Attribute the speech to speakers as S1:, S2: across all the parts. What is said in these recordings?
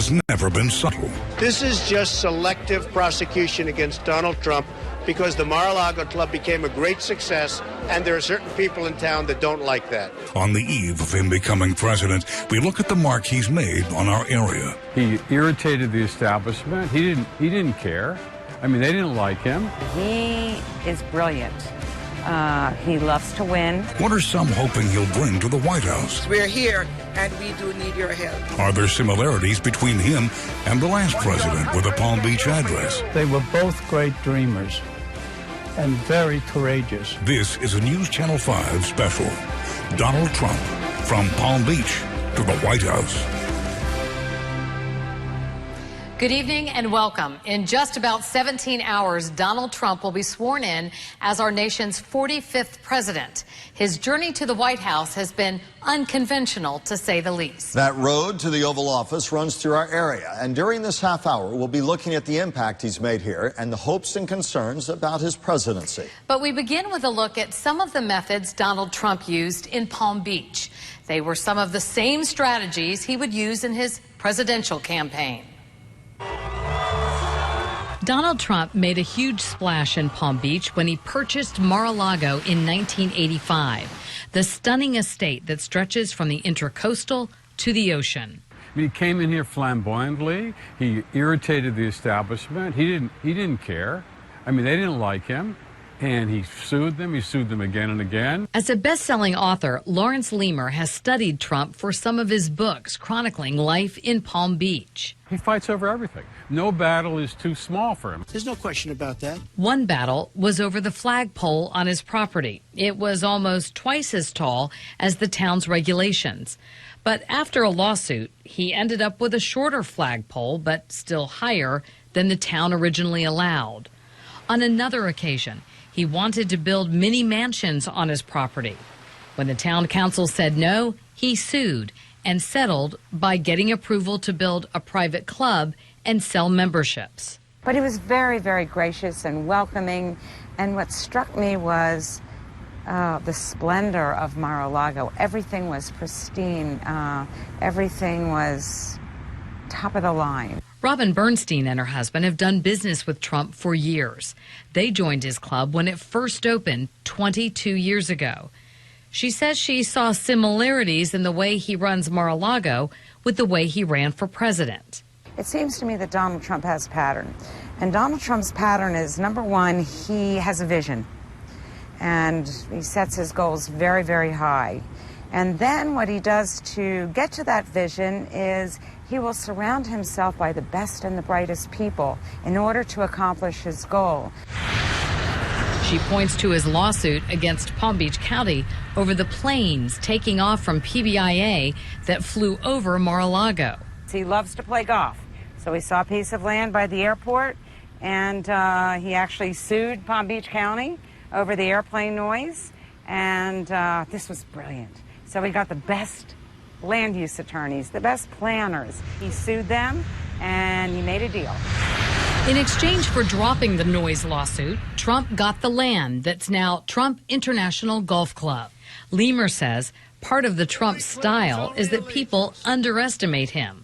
S1: has never been subtle.
S2: This is just selective prosecution against Donald Trump because the Mar-a-Lago club became a great success, and there are certain people in town that don't like that.
S1: On the eve of him becoming president, we look at the mark he's made on our area.
S3: He irritated the establishment. He didn't care. I mean, they didn't like him.
S4: He is brilliant. He loves to win.
S1: What are some hoping he'll bring to the White House?
S5: We're here, and we do need your help.
S1: Are there similarities between him and the last president with a Palm Beach address?
S6: They were both great dreamers and very courageous.
S1: This is a News Channel 5 special. Donald Trump, from Palm Beach to the White House.
S7: Good evening and welcome. In just about 17 hours, Donald Trump will be sworn in as our nation's 45th president. His journey to the White House has been unconventional, to say the least.
S8: That road to the Oval Office runs through our area, and during this half hour, we'll be looking at the impact he's made here and the hopes and concerns about his presidency.
S7: But we begin with a look at some of the methods Donald Trump used in Palm Beach. They were some of the same strategies he would use in his presidential campaign. Donald Trump made a huge splash in Palm Beach when he purchased Mar-a-Lago in 1985, the stunning estate that stretches from the Intracoastal to the ocean.
S3: He came in here flamboyantly. He irritated the establishment. He didn't care. I mean, they didn't like him. And he sued them. He sued them again and again.
S7: As a best-selling author, Lawrence Leamer has studied Trump for some of his books chronicling life in Palm Beach.
S3: He fights over everything. No battle is too small for him.
S2: There's no question about that.
S7: One battle was over the flagpole on his property. It was almost twice as tall as the town's regulations. But after a lawsuit, he ended up with a shorter flagpole, but still higher than the town originally allowed. On another occasion, he wanted to build mini mansions on his property. When the town council said no, he sued and settled by getting approval to build a private club and sell memberships.
S4: But he was very, very gracious and welcoming. And what struck me was the splendor of Mar-a-Lago. Everything was pristine. Everything was top of the line.
S7: Robin Bernstein and her husband have done business with Trump for years. They joined his club when it first opened 22 years ago. She says she saw similarities in the way he runs Mar-a-Lago with the way he ran for president.
S4: It seems to me that Donald Trump has a pattern. And Donald Trump's pattern is, number one, he has a vision. And he sets his goals very, very high. And then what he does to get to that vision is he will surround himself by the best and the brightest people in order to accomplish his goal.
S7: She points to his lawsuit against Palm Beach County over the planes taking off from PBIA that flew over Mar-a-Lago.
S4: He loves to play golf. So he saw a piece of land by the airport, and he actually sued Palm Beach County over the airplane noise, and this was brilliant. So he got the best land use attorneys, the best planners. He sued them, and he made a deal.
S7: In exchange for dropping the noise lawsuit, Trump got the land that's now Trump International Golf Club. Leamer says part of the Trump style is that people underestimate him.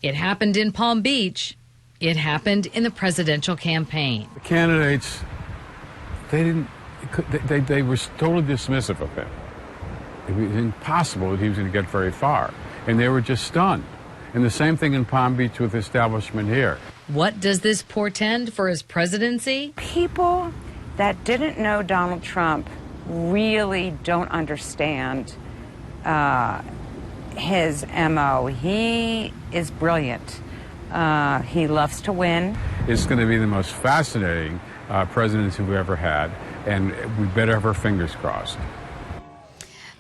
S7: It happened in Palm Beach. It happened in the presidential campaign.
S3: The candidates, they were totally dismissive of him. It was impossible that he was going to get very far. And they were just stunned. And the same thing in Palm Beach with the establishment here.
S7: What does this portend for his presidency?
S4: People that didn't know Donald Trump really don't understand his MO. He is brilliant. He loves to win.
S3: It's going to be the most fascinating presidents we've ever had, and we better have our fingers crossed.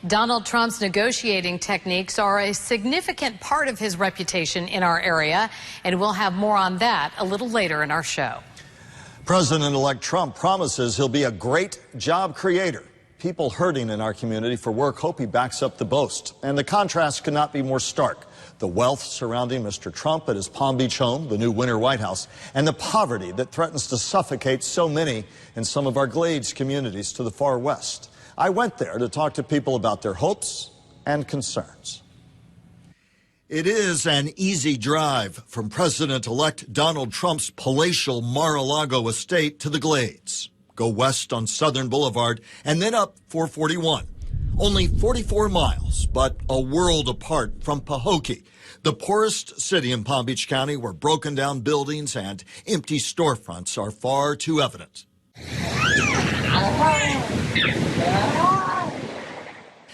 S7: Donald Trump's negotiating techniques are a significant part of his reputation in our area, and we'll have more on that a little later in our show.
S8: President-elect Trump promises he'll be a great job creator. People hurting in our community for work hope he backs up the boast. And the contrast could not be more stark. The wealth surrounding Mr. Trump at his Palm Beach home, the new winter White House, and the poverty that threatens to suffocate so many in some of our Glades communities to the far west. I went there to talk to people about their hopes and concerns. It is an easy drive from President-elect Donald Trump's palatial Mar-a-Lago estate to the Glades. Go west on Southern Boulevard and then up 441. Only 44 miles, but a world apart from Pahokee, the poorest city in Palm Beach County where broken down buildings and empty storefronts are far too evident.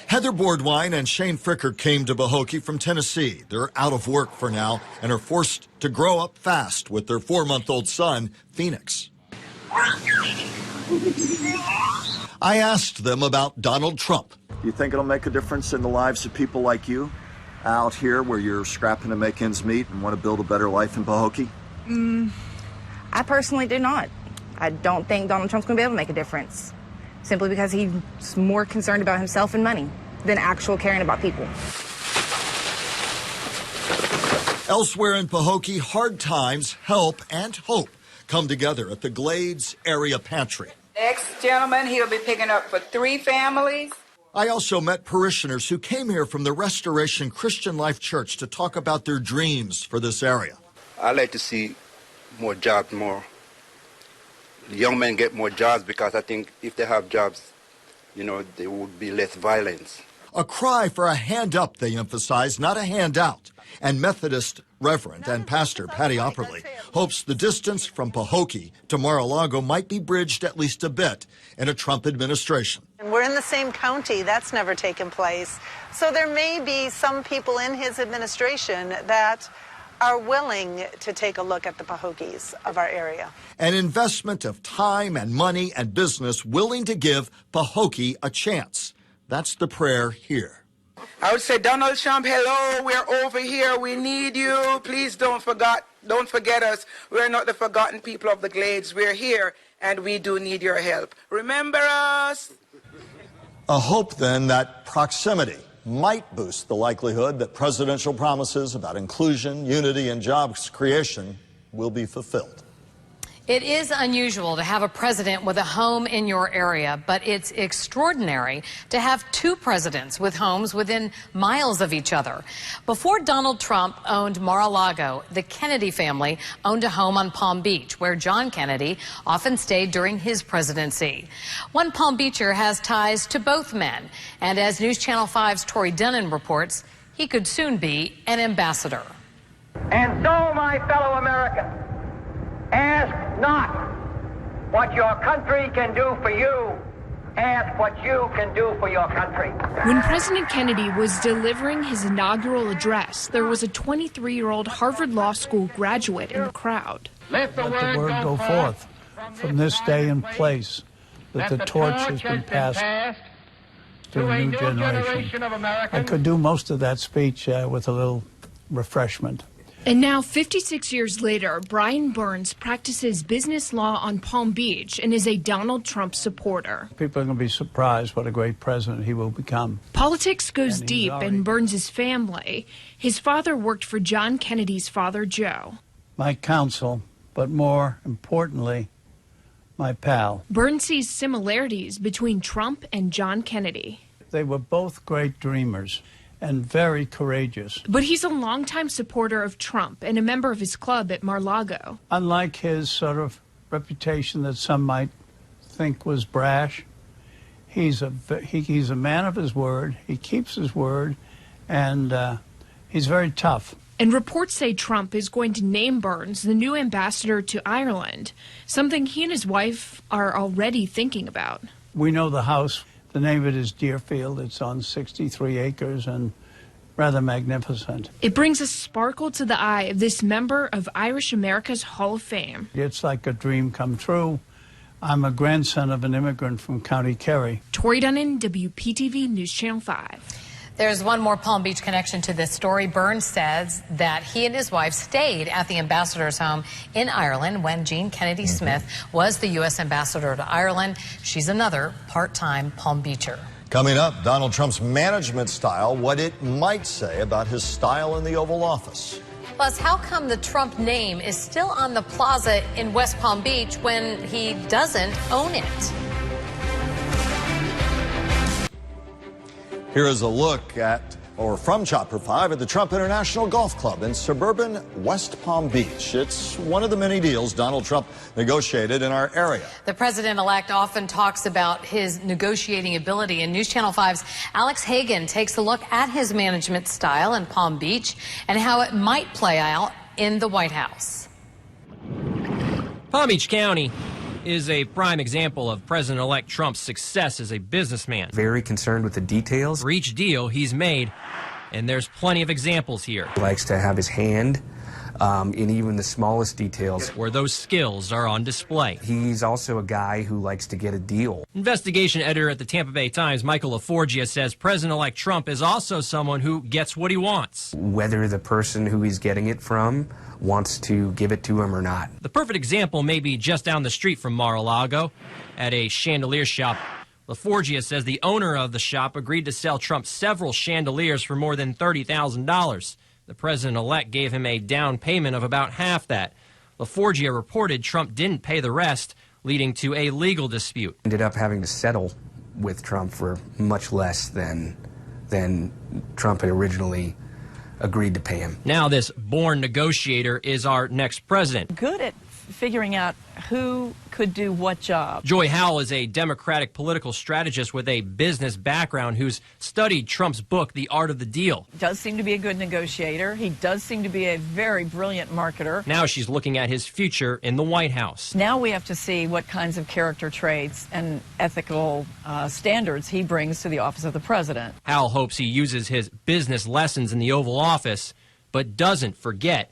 S8: Heather Boardwine and Shane Fricker came to Pahokee from Tennessee. They're out of work for now and are forced to grow up fast with their 4-month-old son, Phoenix. I asked them about Donald Trump. Do you think it'll make a difference in the lives of people like you out here where you're scrapping to make ends meet and want to build a better life in Pahokee?
S9: I personally do not. I don't think Donald Trump's going to be able to make a difference, simply because he's more concerned about himself and money than actual caring about people.
S8: Elsewhere in Pahokee, hard times, help, and hope come together at the Glades Area Pantry.
S10: Next gentleman, he'll be picking up for 3 families.
S8: I also met parishioners who came here from the Restoration Christian Life Church to talk about their dreams for this area.
S11: I like to see more jobs, more young men get more jobs, because I think if they have jobs, there would be less violence.
S8: A cry for a hand up, they emphasize, not a handout. And Methodist Reverend and Pastor Patty Opperly hopes the distance from Pahokee to Mar-a-Lago might be bridged at least a bit in a Trump administration.
S12: And we're in the same county. That's never taken place. So there may be some people in his administration that are willing to take a look at the Pahokees of our area.
S8: An investment of time and money and business willing to give Pahokee a chance. That's the prayer here.
S10: I would say, Donald Trump, hello, we're over here. We need you. Please don't forget us. We're not the forgotten people of the Glades. We're here, and we do need your help. Remember us.
S8: A hope, then, that proximity might boost the likelihood that presidential promises about inclusion, unity, and jobs creation will be fulfilled.
S7: It is unusual to have a president with a home in your area, but it's extraordinary to have 2 presidents with homes within miles of each other. Before Donald Trump owned Mar-a-Lago, the Kennedy family owned a home on Palm Beach, where John Kennedy often stayed during his presidency. One Palm Beacher has ties to both men, and as News Channel 5's Tori Dunnan reports, he could soon be an ambassador.
S13: And so, my fellow Americans, ask not what your country can do for you. Ask what you can do for your country.
S14: When President Kennedy was delivering his inaugural address, there was a 23-year-old Harvard Law School graduate in the crowd.
S6: Let the word go forth from this day and place that the torch has been passed to a new generation. I could do most of that speech with a little refreshment.
S14: And now, 56 years later, Brian Burns practices business law on Palm Beach and is a Donald Trump supporter.
S6: People are going to be surprised what a great president he will become.
S14: Politics goes deep in Burns' family. His father worked for John Kennedy's father, Joe.
S6: My counsel, but more importantly, my pal.
S14: Burns sees similarities between Trump and John Kennedy.
S6: They were both great dreamers and very courageous.
S14: But he's a longtime supporter of Trump and a member of his club at Mar-a-Lago.
S6: Unlike his sort of reputation that some might think was brash, he's a man of his word. He keeps his word, and he's very tough.
S14: And reports say Trump is going to name Burns the new ambassador to Ireland, something he and his wife are already thinking about.
S6: We know the house. The name of it is Deerfield. It's on 63 acres and rather magnificent.
S14: It brings a sparkle to the eye of this member of Irish America's Hall of Fame.
S6: It's like a dream come true. I'm a grandson of an immigrant from County Kerry.
S14: Tori Dunnan, WPTV News Channel 5.
S7: There's one more Palm Beach connection to this story. Burns says that he and his wife stayed at the ambassador's home in Ireland when Jean Kennedy Smith was the U.S. ambassador to Ireland. She's another part-time Palm Beacher.
S8: Coming up, Donald Trump's management style, what it might say about his style in the Oval Office.
S7: Plus, how come the Trump name is still on the Plaza in West Palm Beach when he doesn't own it?
S8: Here is a look at or from Chopper 5 at the Trump International Golf Club in suburban West Palm Beach. It's one of the many deals Donald Trump negotiated in our area.
S7: The president-elect often talks about his negotiating ability, and News Channel 5's Alex Hagan takes a look at his management style in Palm Beach and how it might play out in the White House.
S15: Palm Beach County is a prime example of President-elect Trump's success as a businessman.
S16: Very concerned with the details.
S15: For each deal he's made, and there's plenty of examples here.
S16: He likes to have his hand in even the smallest details.
S15: Where those skills are on display.
S16: He's also a guy who likes to get a deal.
S15: Investigation editor at the Tampa Bay Times, Michael LaForgia, says President-elect Trump is also someone who gets what he wants.
S16: Whether the person who he's getting it from wants to give it to him or not.
S15: The perfect example may be just down the street from Mar-a-Lago at a chandelier shop. LaForgia says the owner of the shop agreed to sell Trump several chandeliers for more than $30,000. The president-elect gave him a down payment of about half that. LaForgia reported Trump didn't pay the rest, leading to a legal dispute.
S16: Ended up having to settle with Trump for much less than Trump had originally agreed to pay him.
S15: Now this born negotiator is our next president.
S17: Good at figuring out who could do what job.
S15: Joy Howell is a Democratic political strategist with a business background who's studied Trump's book, The Art of the Deal.
S17: Does seem to be a good negotiator. He does seem to be a very brilliant marketer.
S15: Now she's looking at his future in the White House.
S17: Now we have to see what kinds of character traits and ethical standards he brings to the office of the president.
S15: Howell hopes he uses his business lessons in the Oval Office, but doesn't forget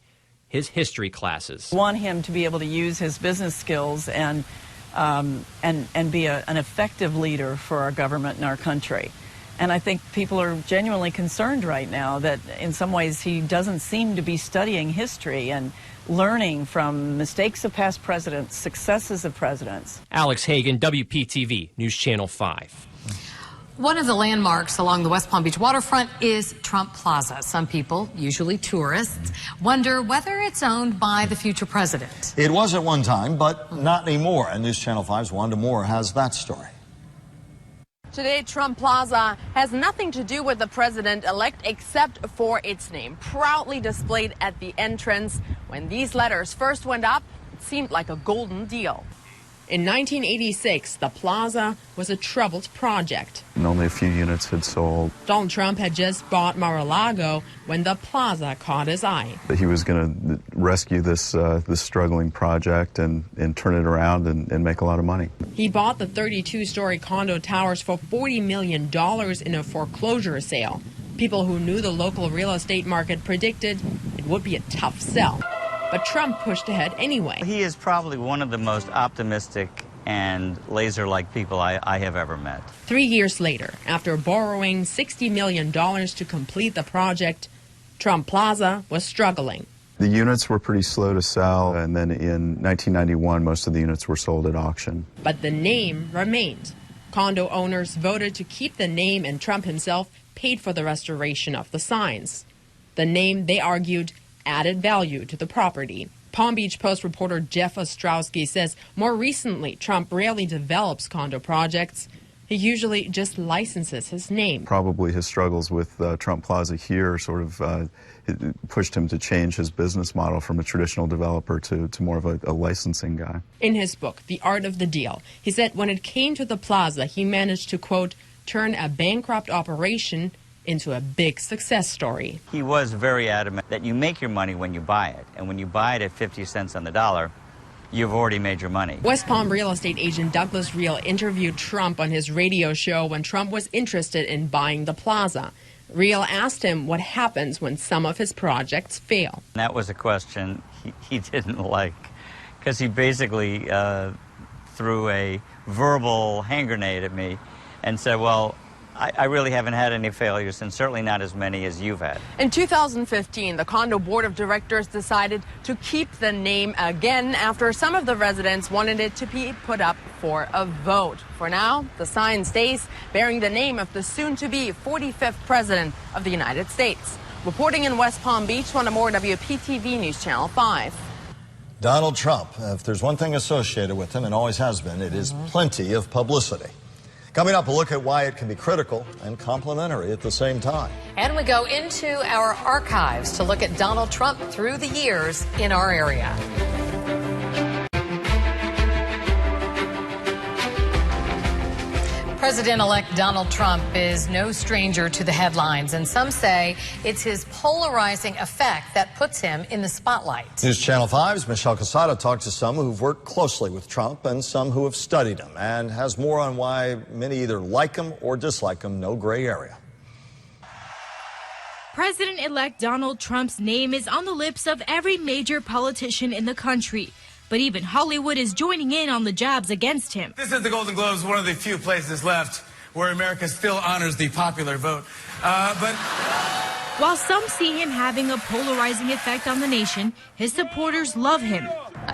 S15: his history classes.
S17: We want him to be able to use his business skills and be an effective leader for our government and our country. And I think people are genuinely concerned right now that in some ways he doesn't seem to be studying history and learning from mistakes of past presidents, successes of presidents.
S15: Alex Hagan, WPTV, News Channel 5.
S7: One of the landmarks along the West Palm Beach waterfront is Trump Plaza. Some people, usually tourists, wonder whether it's owned by the future president.
S8: It was at one time, but not anymore. And News Channel 5's Wanda Moore has that story.
S18: Today, Trump Plaza has nothing to do with the president-elect except for its name, proudly displayed at the entrance. When these letters first went up, it seemed like a golden deal. In 1986, the Plaza was a troubled project.
S19: And only a few units had sold.
S18: Donald Trump had just bought Mar-a-Lago when the Plaza caught his eye.
S19: He was going to rescue this struggling project and turn it around and make a lot of money.
S18: He bought the 32-story condo towers for $40 million in a foreclosure sale. People who knew the local real estate market predicted it would be a tough sell. But Trump pushed ahead anyway.
S20: He is probably one of the most optimistic and laser-like people I have ever met.
S18: 3 years later, after borrowing $60 million to complete the project, Trump Plaza was struggling.
S19: The units were pretty slow to sell, and then in 1991, most of the units were sold at auction.
S18: But the name remained. Condo owners voted to keep the name, and Trump himself paid for the restoration of the signs. The name, they argued, added value to the property. Palm Beach Post reporter Jeff Ostrowski says more recently, Trump rarely develops condo projects. He usually just licenses his name.
S19: Probably his struggles with Trump Plaza here sort of pushed him to change his business model from a traditional developer to more of a licensing guy.
S18: In his book, The Art of the Deal, he said when it came to the Plaza, he managed to, quote, turn a bankrupt operation into a big success story.
S20: He was very adamant that you make your money when you buy it, and when you buy it at 50 cents on the dollar, you've already made your money.
S18: West Palm real estate agent Douglas Reel interviewed Trump on his radio show when Trump was interested in buying the Plaza. Reel asked him what happens when some of his projects fail.
S20: That was a question he didn't like, because he basically threw a verbal hand grenade at me and said, well, I really haven't had any failures, and certainly not as many as you've had.
S18: In 2015, the condo board of directors decided to keep the name again after some of the residents wanted it to be put up for a vote. For now, the sign stays, bearing the name of the soon-to-be 45th president of the United States. Reporting in West Palm Beach, Wanda Moore, WPTV News Channel 5.
S8: Donald Trump, if there's one thing associated with him, and always has been, it is plenty of publicity. Coming up, a look at why it can be critical and complementary at the same time.
S21: And we go into our archives to look at Donald Trump through the years in our area. President-elect Donald Trump is no stranger to the headlines, and some say it's his polarizing effect that puts him in the spotlight.
S8: News Channel 5's Michelle Casada talked to some who've worked closely with Trump and some who have studied him, and has more on why many either like him or dislike him. No gray area.
S22: President-elect Donald Trump's name is on the lips of every major politician in the country. But even Hollywood is joining in on the jabs against him.
S23: This is the Golden Globes, one of the few places left where America still honors the popular vote.
S22: While some see him having a polarizing effect on the nation, his supporters love him.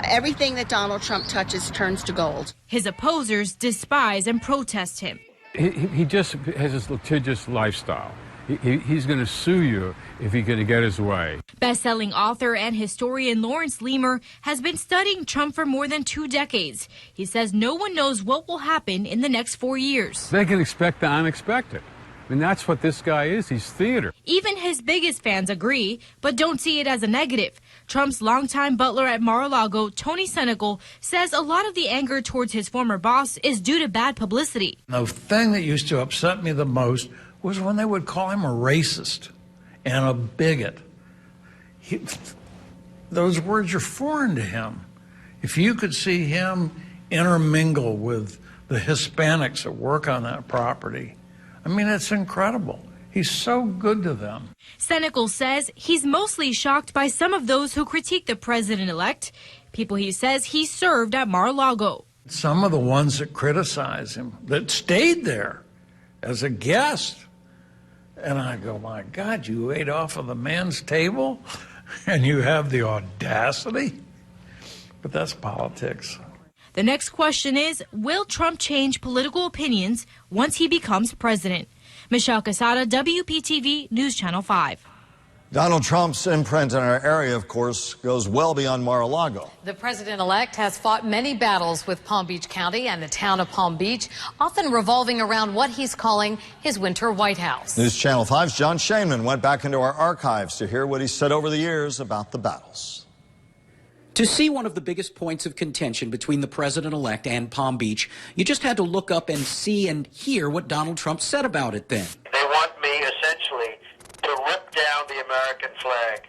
S24: Everything that Donald Trump touches turns to gold.
S22: His opposers despise and protest him.
S3: He just has this litigious lifestyle. He's going to sue you if he's going to get his way.
S22: Best-selling author and historian Lawrence Leamer has been studying Trump for more than 2 decades. He says no one knows what will happen in the next 4 years.
S3: They can expect the unexpected. I mean, that's what this guy is. He's theater.
S22: Even his biggest fans agree, but don't see it as a negative. Trump's longtime butler at Mar-a-Lago, Tony Senegal, says a lot of the anger towards his former boss is due to bad publicity.
S6: The thing that used to upset me the most was when they would call him a racist and a bigot. Those words are foreign to him. If you could see him intermingle with the Hispanics that work on that property, I mean, it's incredible. He's so good to them.
S22: Senegal says he's mostly shocked by some of those who critique the president-elect, people he says he served at Mar-a-Lago.
S6: Some of the ones that criticize him, that stayed there as a guest. And I go, my God, you ate off of the man's table and you have the audacity? But that's politics.
S22: The next question is, will Trump change political opinions once he becomes president? Michelle Casada, WPTV News Channel 5.
S8: Donald Trump's imprint in our area, of course, goes well beyond Mar-a-Lago.
S21: The president-elect has fought many battles with Palm Beach County and the town of Palm Beach, often revolving around what he's calling his winter White House.
S8: News Channel 5's John Shainman went back into our archives to hear what he said over the years about the battles.
S25: To see one of the biggest points of contention between the president-elect and Palm Beach, you just had to look up and see and hear what Donald Trump said about it then.
S26: They want me, essentially, to rip down the American flag,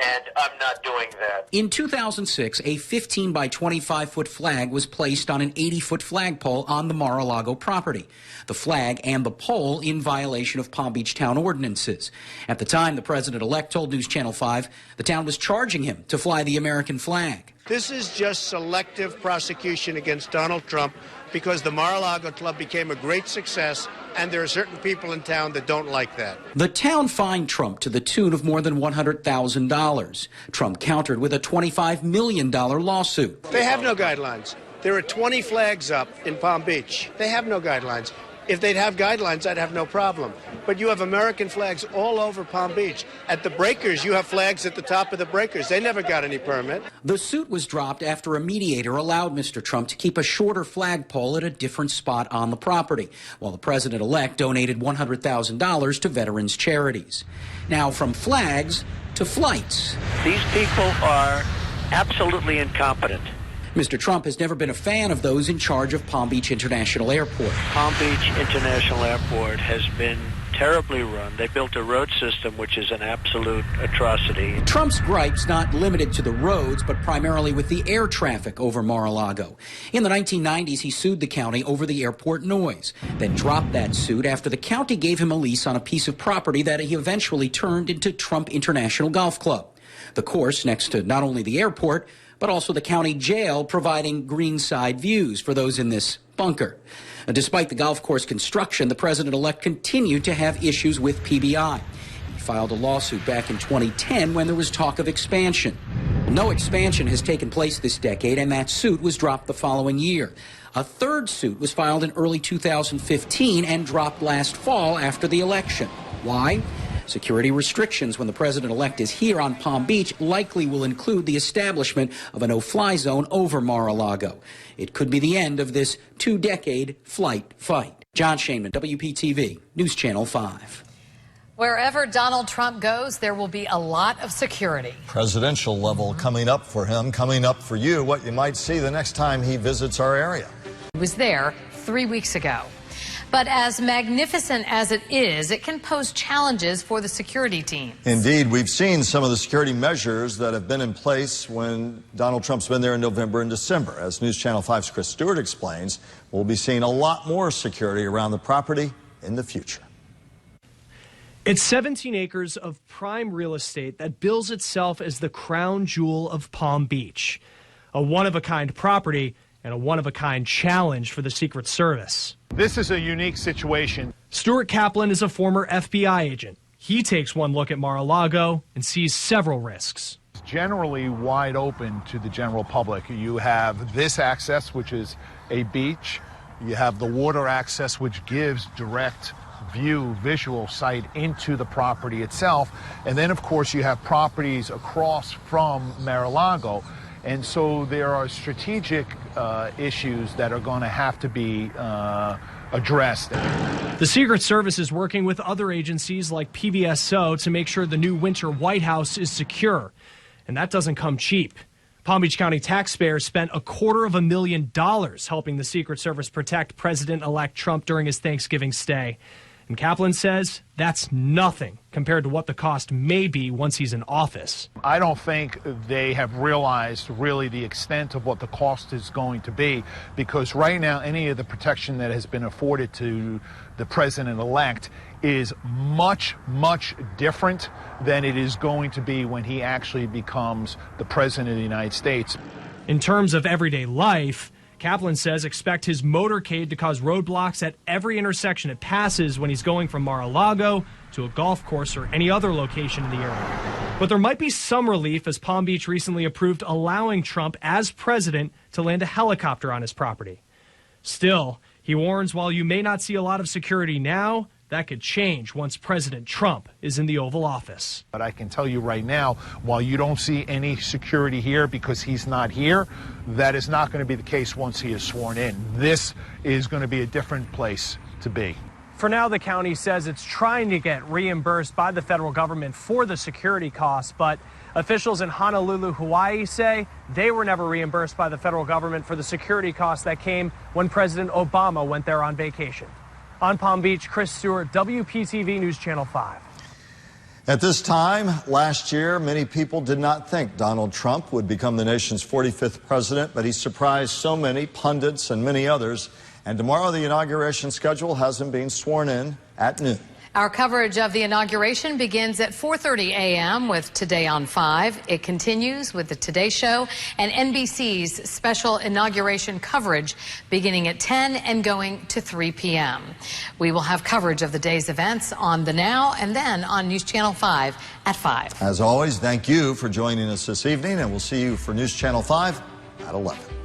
S26: and I'm not doing that.
S25: In 2006, a 15 by 25-foot flag was placed on an 80-foot flagpole on the Mar-a-Lago property. The flag and the pole in violation of Palm Beach town ordinances. At the time, the president-elect told News Channel 5 the town was charging him to fly the American flag.
S2: This is just selective prosecution against Donald Trump because the Mar-a-Lago Club became a great success, and there are certain people in town that don't like that.
S25: The town fined Trump to the tune of more than $100,000. Trump countered with a $25 million lawsuit.
S2: They have no guidelines. There are 20 flags up in Palm Beach. They have no guidelines. If they'd have guidelines, I'd have no problem. But you have American flags all over Palm Beach. At the breakers, you have flags at the top of the breakers. They never got any permit.
S25: The suit was dropped after a mediator allowed Mr. Trump to keep a shorter flagpole at a different spot on the property, while the president-elect donated $100,000 to veterans charities. Now, from flags to flights.
S13: These people are absolutely incompetent.
S25: Mr. Trump has never been a fan of those in charge of Palm Beach International Airport.
S13: Palm Beach International Airport has been terribly run. They built a road system which is an absolute atrocity.
S25: Trump's gripes not limited to the roads, but primarily with the air traffic over Mar-a-Lago. In the 1990s, he sued the county over the airport noise, then dropped that suit after the county gave him a lease on a piece of property that he eventually turned into Trump International Golf Club. The course next to not only the airport, but also the county jail, providing greenside views for those in this bunker. Despite the golf course construction, the president-elect continued to have issues with PBI. He filed a lawsuit back in 2010 when there was talk of expansion. No expansion has taken place this decade, and that suit was dropped the following year. A third suit was filed in early 2015 and dropped last fall after the election. Why? Security restrictions when the president-elect is here on Palm Beach likely will include the establishment of a no-fly zone over Mar-a-Lago. It could be the end of this 2-decade flight fight. John Shainman, WPTV, News Channel 5.
S21: Wherever Donald Trump goes, there will be a lot of security.
S8: Presidential level coming up for him, coming up for you, what you might see the next time he visits our area.
S21: He was there 3 weeks ago. But as magnificent as it is, it can pose challenges for the security team.
S8: Indeed, we've seen some of the security measures that have been in place when Donald Trump's been there in November and December. As News Channel 5's Chris Stewart explains, we'll be seeing a lot more security around the property in the future.
S1: It's 17 acres of prime real estate that bills itself as the crown jewel of Palm Beach. A one-of-a-kind property and a one-of-a-kind challenge for the Secret Service.
S4: This is a unique situation.
S1: Stuart Kaplan is a former FBI agent. He takes one look at Mar-a-Lago and sees several risks.
S4: It's generally wide open to the general public. You have this access, which is a beach. You have the water access, which gives direct visual sight into the property itself. And then, of course, you have properties across from Mar-a-Lago. And so there are strategic issues that are going to have to be addressed.
S1: The Secret Service is working with other agencies like PBSO to make sure the new Winter White House is secure. And that doesn't come cheap. Palm Beach County taxpayers spent $250,000 helping the Secret Service protect President-elect Trump during his Thanksgiving stay. And Kaplan says that's nothing compared to what the cost may be once he's in office.
S4: I don't think they have realized really the extent of what the cost is going to be, because right now any of the protection that has been afforded to the president-elect is much, much different than it is going to be when he actually becomes the president of the United States.
S1: In terms of everyday life, Kaplan says expect his motorcade to cause roadblocks at every intersection it passes when he's going from Mar-a-Lago to a golf course or any other location in the area. But there might be some relief as Palm Beach recently approved allowing Trump as president to land a helicopter on his property. Still, he warns while you may not see a lot of security now, that could change once President Trump is in the Oval Office.
S4: But I can tell you right now, while you don't see any security here because he's not here, that is not going to be the case once he is sworn in. This is going to be a different place to be.
S1: For now, the county says it's trying to get reimbursed by the federal government for the security costs, but officials in Honolulu, Hawaii say they were never reimbursed by the federal government for the security costs that came when President Obama went there on vacation. On Palm Beach, Chris Stewart, WPTV News Channel 5.
S8: At this time last year, many people did not think Donald Trump would become the nation's 45th president, but he surprised so many pundits and many others. And tomorrow, the inauguration schedule has him being sworn in at noon.
S21: Our coverage of the inauguration begins at 4:30 a.m. with Today on 5. It continues with the Today Show and NBC's special inauguration coverage beginning at 10 and going to 3 p.m. We will have coverage of the day's events on The Now and then on News Channel 5 at 5.
S8: As always, thank you for joining us this evening, and we'll see you for News Channel 5 at 11.